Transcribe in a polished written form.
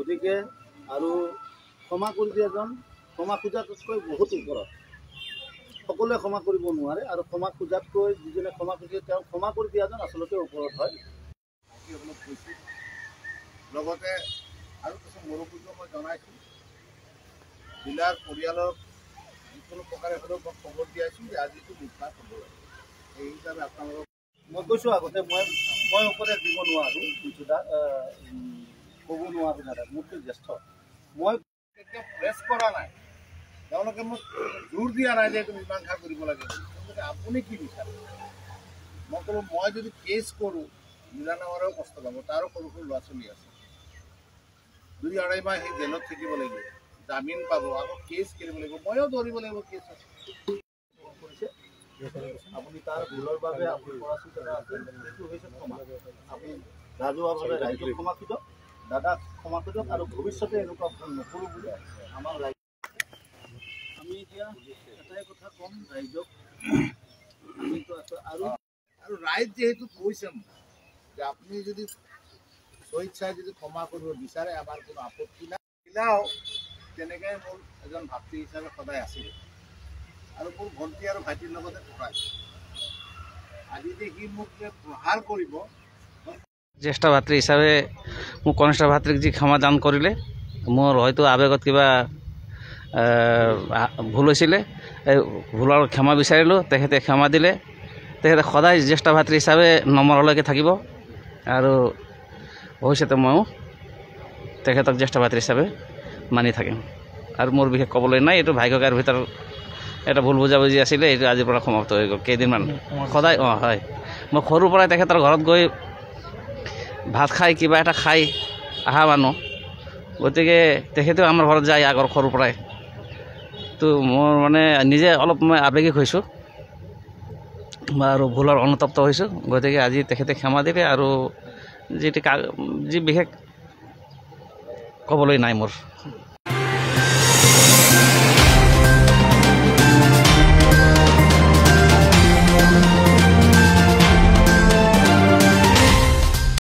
গতিকে আৰু ক্ষমা কৰি দিয়াজন ক্ষমা খোজাতকৈ বহুত ওপৰত। সকলোৱে ক্ষমা কৰিব নোৱাৰে আৰু ক্ষমা খোজাতকৈ যিজনে ক্ষমা খুজিছে তেওঁ ক্ষমা কৰি দিয়াজন আচলতে ওপৰত হয়। অলপ কৈছোঁ লগতে আৰু কিছু মনোযোগ মই জনাইছোঁ জিলাৰ পৰিয়ালক যিকোনো প্ৰকাৰে হ'লেও মই খবৰ দিয়াইছোঁ যে আজিতো বিশ্বাস হ'ব লাগে। সেই হিচাপে আপোনালোকক মই কৈছোঁ আগতে মই উপদেশ দিব নোৱাৰোঁ, ক'ব নোৱাৰোঁ দাদা, মোতকৈ জ্যেষ্ঠ। মই কেতিয়াও প্ৰেছ কৰা নাই, তেওঁলোকে মোক জোৰ দিয়া নাই যে এইটো মীমাংসা কৰিব লাগে। গতিকে আপুনি কি বিচাৰে? মই ক'লোঁ মই যদি কেছ কৰোঁ মিলানগৰেও কষ্ট পাব, তাৰো সৰু সৰু ল'ৰা ছোৱালী আছে, 2-2.5 মাহ সেই জেলত থাকিব লাগিব, জামিন পাব, আকৌ কেছ খেলিব লাগিব, ময়ো দৌৰিব লাগিব কেছ আছে। আপুনি তাৰ ভুলৰ বাবে আপুনি পৰাচিত আছে, সেইটো হৈছে ক্ষমা। আপুনি ৰাজহুৱাভাৱে ৰাইজক ক্ষমা খোজক, দাদাক ক্ষমা খোজক আৰু ভৱিষ্যতে এনেকুৱা ভুল নকৰোঁ বুলি আমাৰ ৰাইজ। আমি এতিয়া এটাই কথা ক'ম ৰাইজক, আৰু ৰাইজ যিহেতু কৈছে যে আপুনি যদি স্বেচ্ছাই যদি ক্ষমা কৰিব বিচাৰে আমাৰ কোনো আপত্তি নাই। জিলাও তেনেকৈ মোৰ এজন ভাতৃ হিচাপে সদায় আছিল আৰু মোৰ ভণ্টি আৰু ভাইটিৰ লগতে থকাই। আজি যে সি মোক যে প্ৰহাৰ কৰিব, জ্যেষ্ঠ ভাতৃ হিচাপে মোক কনিষ্ঠ ভাতৃক যি ক্ষমাদান কৰিলে, মোৰ হয়তো আৱেগত কিবা ভুল হৈছিলে, এই ভুলৰ ক্ষমা বিচাৰিলোঁ, তেখেতে ক্ষমা দিলে। তেখেতে সদায় জ্যেষ্ঠ ভাতৃ হিচাপে নমৰলৈকে থাকিব আৰু ভৱিষ্যতে ময়ো তেখেতক জ্যেষ্ঠ ভাতৃ হিচাপে মানি থাকিম। আৰু মোৰ বিশেষ ক'বলৈ নাই, এইটো ভাগ্যকাৰ ভিতৰত এটা ভুল বুজাবুজি আছিলে, এইটো আজিৰ পৰা সমাপ্ত হৈ গ'ল। কেইদিনমান সদায় হয়, মই সৰুৰ পৰাই তেখেতৰ ঘৰত গৈ ভাত খাই কিবা এটা খাই অহা মানুহ, গতিকে তেখেতেও আমাৰ ঘৰত যায় আগৰ সৰুৰ পৰাই। তো মোৰ মানে নিজে অলপ মই আৱেগিক হৈছোঁ আৰু ভুলৰ অনুতপ্ত হৈছোঁ। গতিকে আজি তেখেতে ক্ষমা দিলে আৰু যি বিশেষ ক'বলৈ নাই মোৰ।